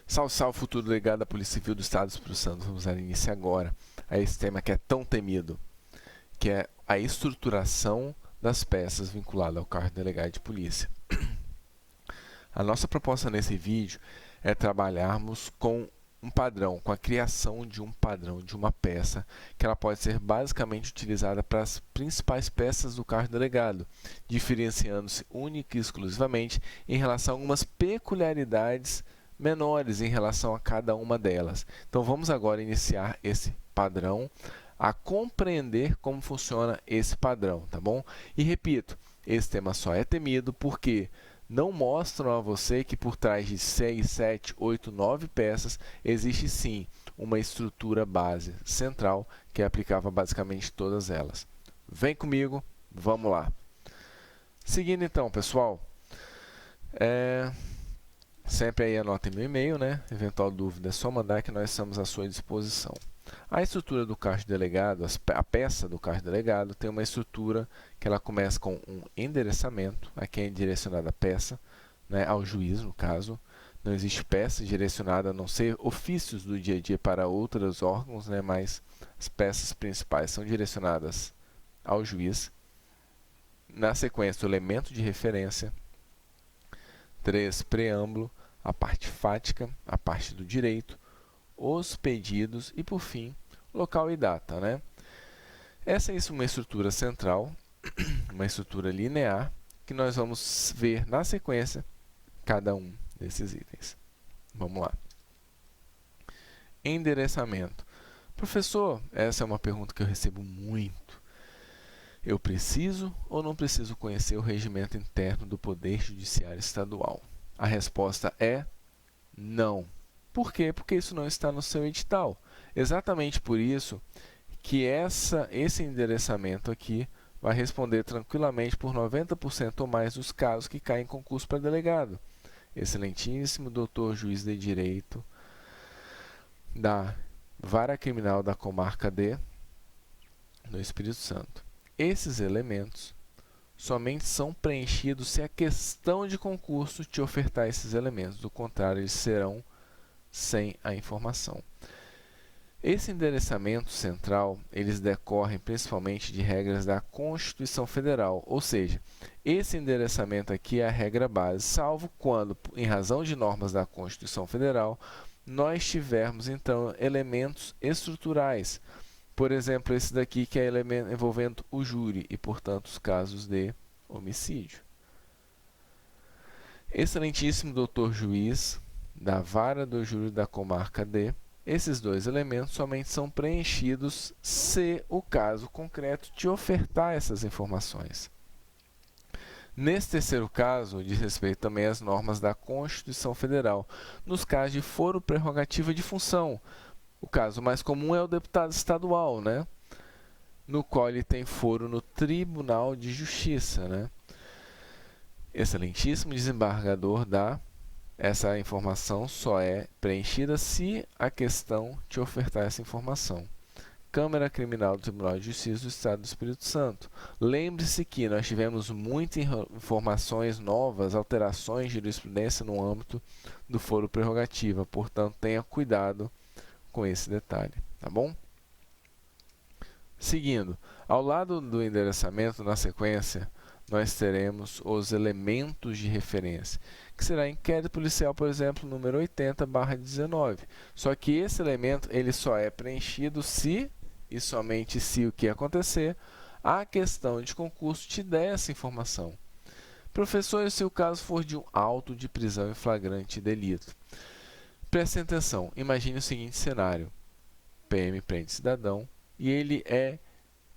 Salve, salve, futuro delegado da Polícia Civil do Estado do Espírito Santo. Vamos dar início agora a esse tema que é tão temido, que é a estruturação das peças vinculadas ao cargo de delegado de polícia. A nossa proposta nesse vídeo é trabalharmos com um padrão, com a criação de um padrão, de uma peça, que ela pode ser basicamente utilizada para as principais peças do cargo de delegado, diferenciando-se única e exclusivamente em relação a algumas peculiaridades menores em relação a cada uma delas. Então vamos agora iniciar esse padrão, a compreender como funciona esse padrão, tá bom? E repito, esse tema só é temido porque não mostram a você que por trás de 6, 7, 8, 9 peças existe sim uma estrutura base central que aplicava basicamente todas elas. Vem comigo, vamos lá. Seguindo então, pessoal, sempre aí anotem meu e-mail, né? Eventual dúvida é só mandar que nós estamos à sua disposição. A estrutura do cargo de delegado, a peça do cargo de delegado, tem uma estrutura que ela começa com um endereçamento, aqui é direcionada a peça, né, ao juiz, no caso. Não existe peça direcionada a não ser ofícios do dia a dia para outros órgãos, né, mas as peças principais são direcionadas ao juiz. Na sequência, o elemento de referência. 3, preâmbulo, a parte fática, a parte do direito, os pedidos e, por fim, local e data, né? Essa é uma estrutura central, uma estrutura linear, que nós vamos ver na sequência cada um desses itens. Vamos lá. Endereçamento. Professor, essa é uma pergunta que eu recebo muito. Eu preciso ou não preciso conhecer o regimento interno do Poder Judiciário Estadual? A resposta é não. Por quê? Porque isso não está no seu edital. Exatamente por isso que esse endereçamento aqui vai responder tranquilamente por 90% ou mais dos casos que caem em concurso para delegado. Excelentíssimo doutor juiz de direito da Vara Criminal da Comarca D, no Espírito Santo. Esses elementos somente são preenchidos se a questão de concurso te ofertar esses elementos. Do contrário, eles serão sem a informação. Esse endereçamento central, eles decorrem principalmente de regras da Constituição Federal, ou seja, esse endereçamento aqui é a regra base, salvo quando, em razão de normas da Constituição Federal, nós tivermos, então, elementos estruturais. Por exemplo, esse daqui que é elemento envolvendo o júri e, portanto, os casos de homicídio. Excelentíssimo doutor juiz da Vara do Júri da Comarca D, esses dois elementos somente são preenchidos se o caso concreto te ofertar essas informações. Nesse terceiro caso, diz respeito também às normas da Constituição Federal, nos casos de foro prerrogativa de função. O caso mais comum é o deputado estadual, né? No qual ele tem foro no Tribunal de Justiça, né? Excelentíssimo desembargador essa informação só é preenchida se a questão te ofertar essa informação. Câmara Criminal do Tribunal de Justiça do Estado do Espírito Santo. Lembre-se que nós tivemos muitas informações novas, alterações de jurisprudência no âmbito do foro prerrogativa, portanto, tenha cuidado com esse detalhe, tá bom? Seguindo, ao lado do endereçamento, na sequência, nós teremos os elementos de referência, que será inquérito policial, por exemplo, número 80/19. Só que esse elemento ele só é preenchido se, e somente se o que acontecer, a questão de concurso te der essa informação. Professor, e se o caso for de um auto de prisão em flagrante delito? Prestem atenção, imagine o seguinte cenário. PM prende cidadão e ele é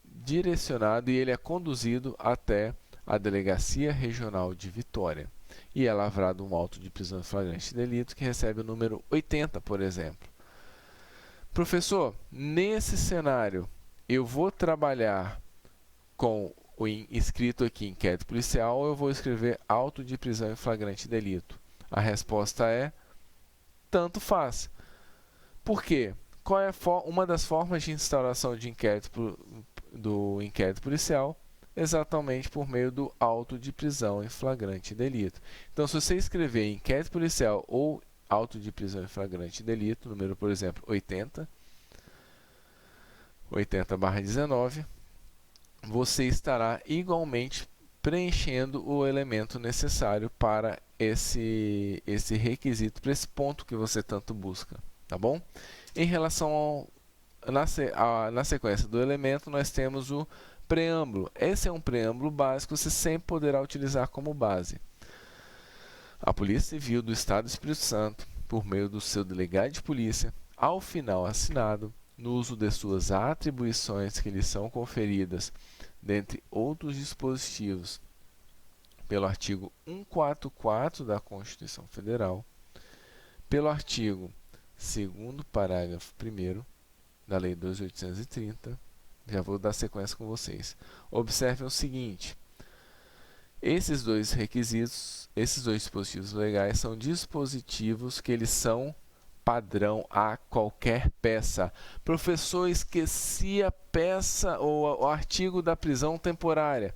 direcionado e ele é conduzido até a Delegacia Regional de Vitória e é lavrado um auto de prisão em flagrante delito que recebe o número 80, por exemplo. Professor, nesse cenário, eu vou trabalhar com o escrito aqui inquérito policial ou eu vou escrever auto de prisão em flagrante delito? A resposta é tanto faz. Por quê? Qual é uma das formas de instauração de do inquérito policial? Exatamente por meio do auto de prisão em flagrante delito. Então, se você escrever inquérito policial ou auto de prisão em flagrante delito, número, por exemplo, 80/19, você estará igualmente preenchendo o elemento necessário para esse requisito, para esse ponto que você tanto busca, tá bom? Em relação na sequência do elemento, nós temos o preâmbulo. Esse é um preâmbulo básico, você sempre poderá utilizar como base. A Polícia Civil do Estado do Espírito Santo, por meio do seu delegado de polícia, ao final assinado, no uso de suas atribuições que lhe são conferidas, dentre outros dispositivos, pelo artigo 144 da Constituição Federal, pelo artigo 2º parágrafo 1º da Lei 2.830, já vou dar sequência com vocês. Observem o seguinte: esses dois requisitos, esses dois dispositivos legais são dispositivos que eles são padrão a qualquer peça. Professor, esqueci a peça ou o artigo da prisão temporária.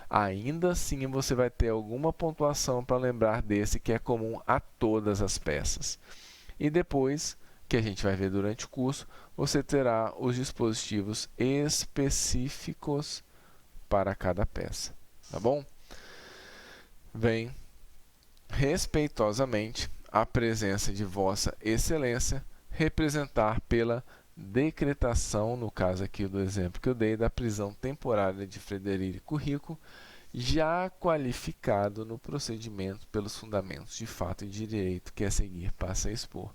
Ainda assim, você vai ter alguma pontuação para lembrar desse que é comum a todas as peças. E depois, que a gente vai ver durante o curso, você terá os dispositivos específicos para cada peça. Tá bom? Vem respeitosamente a presença de Vossa Excelência representar pela decretação, no caso aqui do exemplo que eu dei, da prisão temporária de Frederico Rico, já qualificado no procedimento pelos fundamentos de fato e de direito que a seguir passa a expor.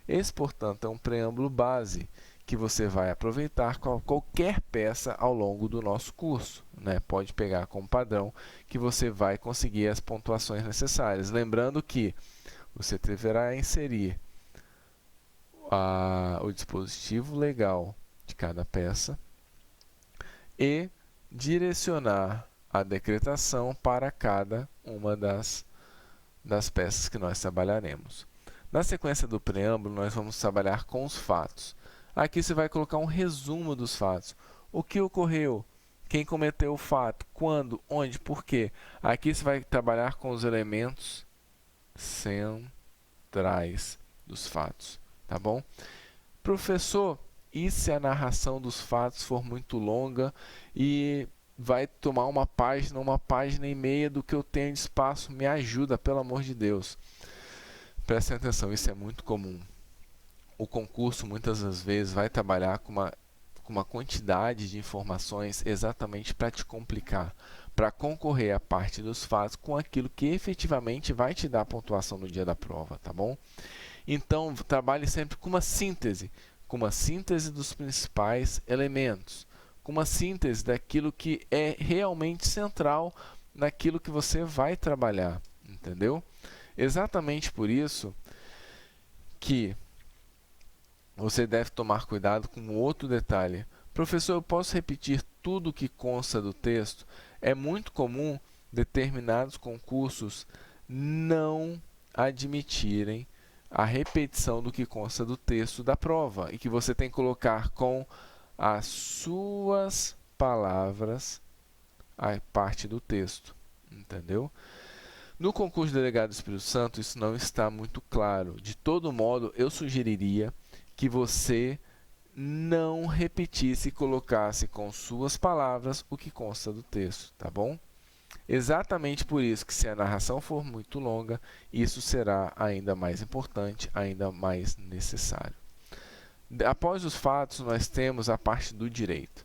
Esse, portanto, é um preâmbulo base que você vai aproveitar com qualquer peça ao longo do nosso curso, né? Pode pegar como padrão que você vai conseguir as pontuações necessárias. Lembrando que você deverá inserir o dispositivo legal de cada peça e direcionar a decretação para cada uma das peças que nós trabalharemos. Na sequência do preâmbulo, nós vamos trabalhar com os fatos. Aqui você vai colocar um resumo dos fatos. O que ocorreu? Quem cometeu o fato? Quando? Onde? Por quê? Aqui você vai trabalhar com os elementos centrais dos fatos. Tá bom? Professor, e se a narração dos fatos for muito longa e vai tomar uma página e meia do que eu tenho de espaço? Me ajuda, pelo amor de Deus. Prestem atenção, isso é muito comum. O concurso muitas das vezes vai trabalhar com uma quantidade de informações exatamente para te complicar, para concorrer à parte dos fatos com aquilo que efetivamente vai te dar a pontuação no dia da prova, tá bom? Então, trabalhe sempre com uma síntese dos principais elementos, com uma síntese daquilo que é realmente central naquilo que você vai trabalhar, entendeu? Exatamente por isso que você deve tomar cuidado com outro detalhe. Professor, eu posso repetir tudo o que consta do texto? É muito comum determinados concursos não admitirem a repetição do que consta do texto da prova e que você tem que colocar com as suas palavras a parte do texto, entendeu? No concurso de delegado do Espírito Santo, isso não está muito claro. De todo modo, eu sugeriria que você não repetisse e colocasse com suas palavras o que consta do texto, tá bom? Exatamente por isso que se a narração for muito longa, isso será ainda mais importante, ainda mais necessário. Após os fatos, nós temos a parte do direito.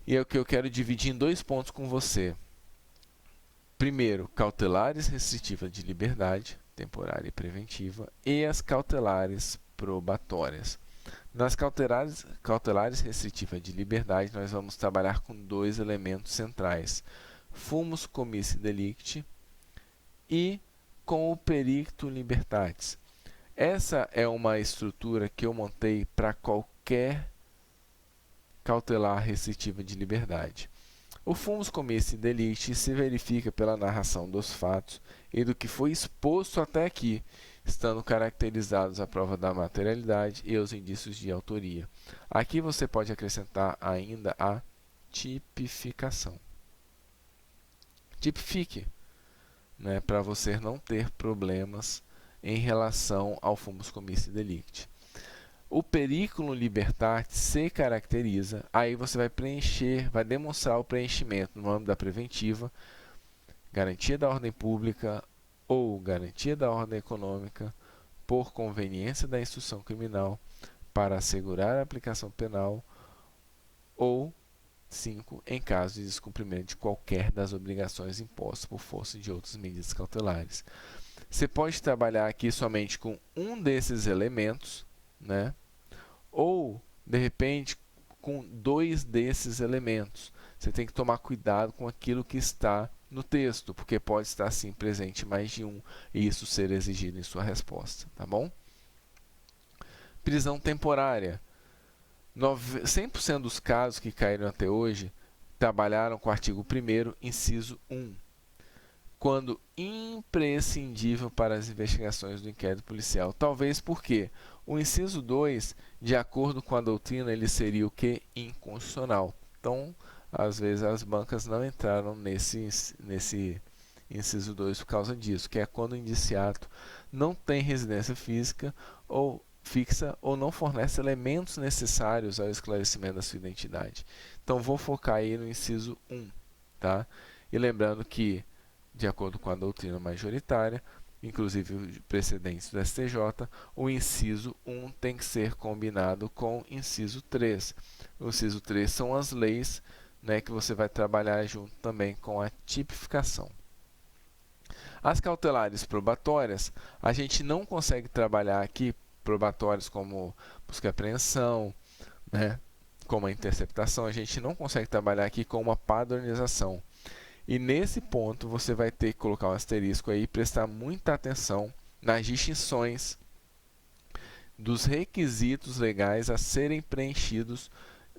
E é o que eu quero dividir em dois pontos com você. Primeiro, cautelares restritiva de liberdade, temporária e preventiva, e as cautelares probatórias. Nas cautelares restritiva de liberdade, nós vamos trabalhar com dois elementos centrais: fumus comissi delicti e com o pericto libertatis. Essa é uma estrutura que eu montei para qualquer cautelar restritiva de liberdade. O fumus comissi delicti se verifica pela narração dos fatos e do que foi exposto até aqui, estando caracterizados a prova da materialidade e os indícios de autoria. Aqui você pode acrescentar ainda a tipificação. Tipifique, né, para você não ter problemas em relação ao fumus commissi delicti. O periculum libertatis se caracteriza, aí você vai preencher, vai demonstrar o preenchimento no âmbito da preventiva, garantia da ordem pública ou garantia da ordem econômica, por conveniência da instrução criminal, para assegurar a aplicação penal, ou 5, em caso de descumprimento de qualquer das obrigações impostas por força de outras medidas cautelares. Você pode trabalhar aqui somente com um desses elementos, né? Ou, de repente, com 2 desses elementos. Você tem que tomar cuidado com aquilo que está no texto, porque pode estar, sim, presente mais de um, e isso ser exigido em sua resposta, tá bom? Prisão temporária. 100% dos casos que caíram até hoje trabalharam com o artigo 1º, inciso 1. Quando imprescindível para as investigações do inquérito policial. Talvez porque o inciso 2, de acordo com a doutrina, ele seria o que? Inconstitucional. Então, às vezes, as bancas não entraram nesse inciso 2 por causa disso, que é quando o indiciado não tem residência física ou fixa ou não fornece elementos necessários ao esclarecimento da sua identidade. Então, vou focar aí no inciso 1, tá? E lembrando que, de acordo com a doutrina majoritária, inclusive precedentes do STJ, o inciso 1 tem que ser combinado com o inciso 3. O inciso 3 são as leis, né, que você vai trabalhar junto também com a tipificação. As cautelares probatórias, a gente não consegue trabalhar aqui probatórios como busca e apreensão, né, como a interceptação, a gente não consegue trabalhar aqui com uma padronização. E nesse ponto você vai ter que colocar um asterisco aí e prestar muita atenção nas distinções dos requisitos legais a serem preenchidos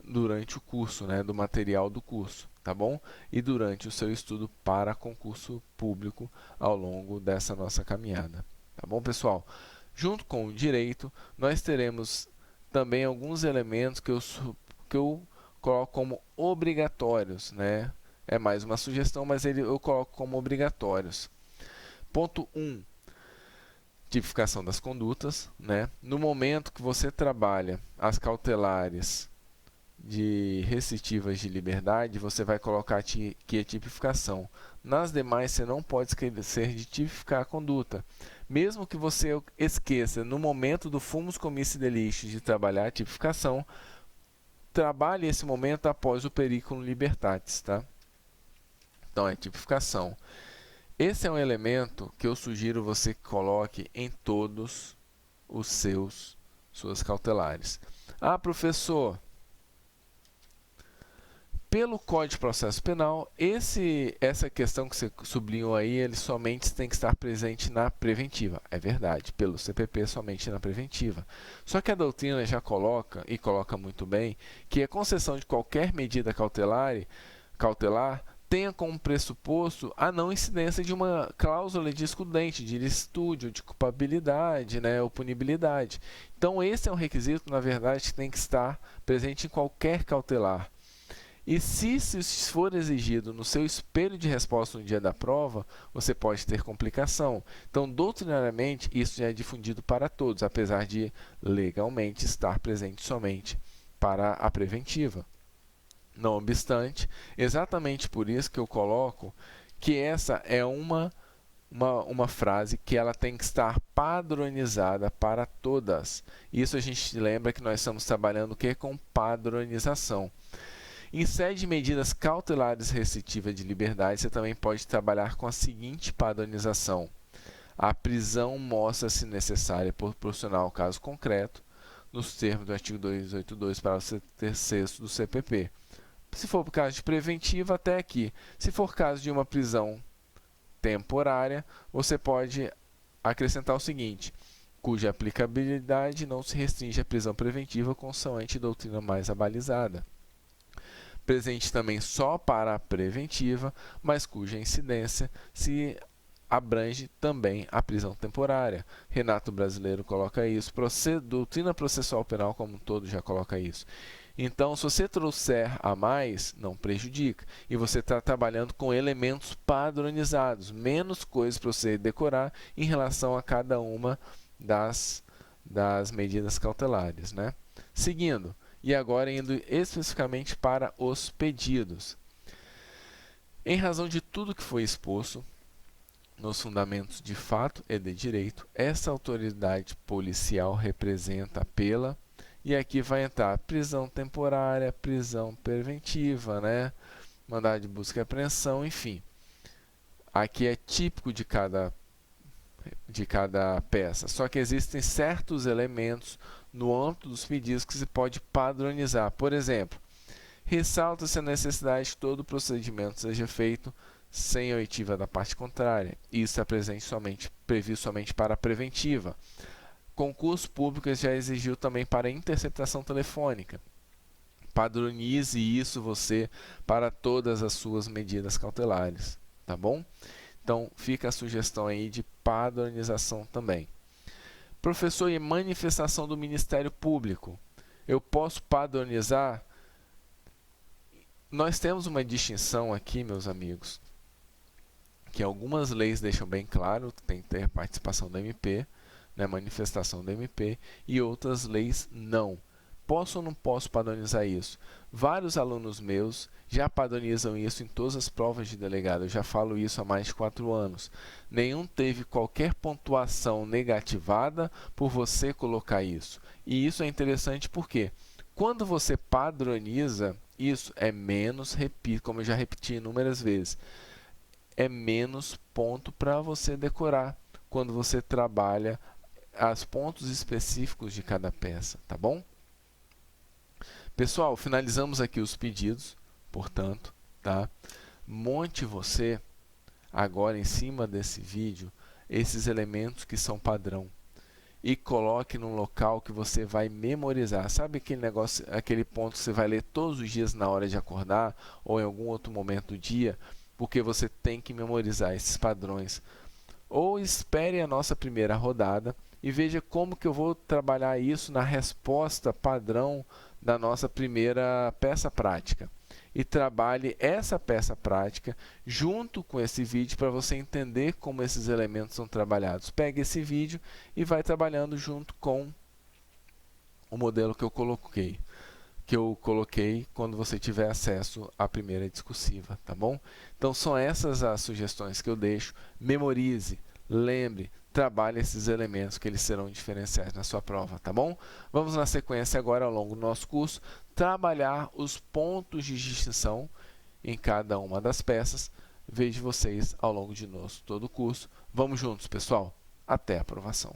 durante o curso, né, do material do curso, tá bom? E durante o seu estudo para concurso público ao longo dessa nossa caminhada, tá bom, pessoal? Junto com o direito, nós teremos também alguns elementos que eu coloco como obrigatórios, né? É mais uma sugestão, mas eu coloco como obrigatórios. Ponto 1. Tipificação das condutas, né? No momento que você trabalha as cautelares de restritivas de liberdade, você vai colocar aqui a tipificação. Nas demais, você não pode esquecer de tipificar a conduta. Mesmo que você esqueça, no momento do fumus commissi delicti, de trabalhar a tipificação, trabalhe esse momento após o periculum libertatis, tá? Então, é tipificação. Esse é um elemento que eu sugiro você que coloque em todos os suas cautelares. Ah, professor, pelo Código de Processo Penal, essa questão que você sublinhou aí, ele somente tem que estar presente na preventiva. É verdade, pelo CPP somente na preventiva. Só que a doutrina já coloca, e coloca muito bem, que a concessão de qualquer medida cautelar tenha como pressuposto a não incidência de uma cláusula de excludente, de ilicitude, de culpabilidade, né, ou punibilidade. Então, esse é um requisito, na verdade, que tem que estar presente em qualquer cautelar. E se for exigido no seu espelho de resposta no dia da prova, você pode ter complicação. Então, doutrinariamente, isso já é difundido para todos, apesar de legalmente estar presente somente para a preventiva. Não obstante, exatamente por isso que eu coloco que essa é uma frase que ela tem que estar padronizada para todas. Isso a gente lembra que nós estamos trabalhando o que? Com padronização. Em sede de medidas cautelares restritivas de liberdade, você também pode trabalhar com a seguinte padronização. A prisão mostra-se necessária por proporcional ao caso concreto, nos termos do artigo 282, parágrafo 3º do CPP. Se for por caso de preventiva, até aqui. Se for caso de uma prisão temporária, você pode acrescentar o seguinte, cuja aplicabilidade não se restringe à prisão preventiva consoante doutrina mais abalizada. Presente também só para a preventiva, mas cuja incidência se abrange também a prisão temporária. Renato Brasileiro coloca isso, doutrina processual penal como um todo já coloca isso. Então, se você trouxer a mais, não prejudica. E você está trabalhando com elementos padronizados, menos coisas para você decorar em relação a cada uma das medidas cautelares, né? Seguindo, e agora indo especificamente para os pedidos. Em razão de tudo que foi exposto nos fundamentos de fato e de direito, essa autoridade policial representa pela, e aqui vai entrar prisão temporária, prisão preventiva, né? Mandado de busca e apreensão, enfim. Aqui é típico de cada peça, só que existem certos elementos no âmbito dos pedidos que se pode padronizar. Por exemplo, ressalta-se a necessidade de que todo o procedimento seja feito sem a oitiva da parte contrária. Isso é previsto somente para a preventiva. Concurso público já exigiu também para a interceptação telefônica. Padronize isso você para todas as suas medidas cautelares, tá bom? Então, fica a sugestão aí de padronização também. Professor, e manifestação do Ministério Público? Eu posso padronizar? Nós temos uma distinção aqui, meus amigos, que algumas leis deixam bem claro, tem que ter participação do MP, né, manifestação do MP, e outras leis não. Posso ou não posso padronizar isso? Vários alunos meus já padronizam isso em todas as provas de delegado. Eu já falo isso há mais de 4 anos. Nenhum teve qualquer pontuação negativada por você colocar isso. E isso é interessante porque quando você padroniza, isso é menos, repito, como eu já repeti inúmeras vezes, é menos ponto para você decorar quando você trabalha os pontos específicos de cada peça, tá bom? Pessoal, finalizamos aqui os pedidos, portanto, tá? Monte você, agora em cima desse vídeo, esses elementos que são padrão e coloque num local que você vai memorizar. Sabe aquele negócio, aquele ponto que você vai ler todos os dias na hora de acordar ou em algum outro momento do dia, porque você tem que memorizar esses padrões. Ou espere a nossa primeira rodada e veja como que eu vou trabalhar isso na resposta padrão da nossa primeira peça prática. E trabalhe essa peça prática junto com esse vídeo para você entender como esses elementos são trabalhados. Pegue esse vídeo e vai trabalhando junto com o modelo que eu coloquei quando você tiver acesso à primeira discursiva, tá bom? Então são essas as sugestões que eu deixo. Memorize, lembre, trabalhe esses elementos que eles serão diferenciais na sua prova, tá bom? Vamos na sequência agora ao longo do nosso curso trabalhar os pontos de distinção em cada uma das peças. Vejo vocês ao longo de todo o curso. Vamos juntos, pessoal. Até a aprovação.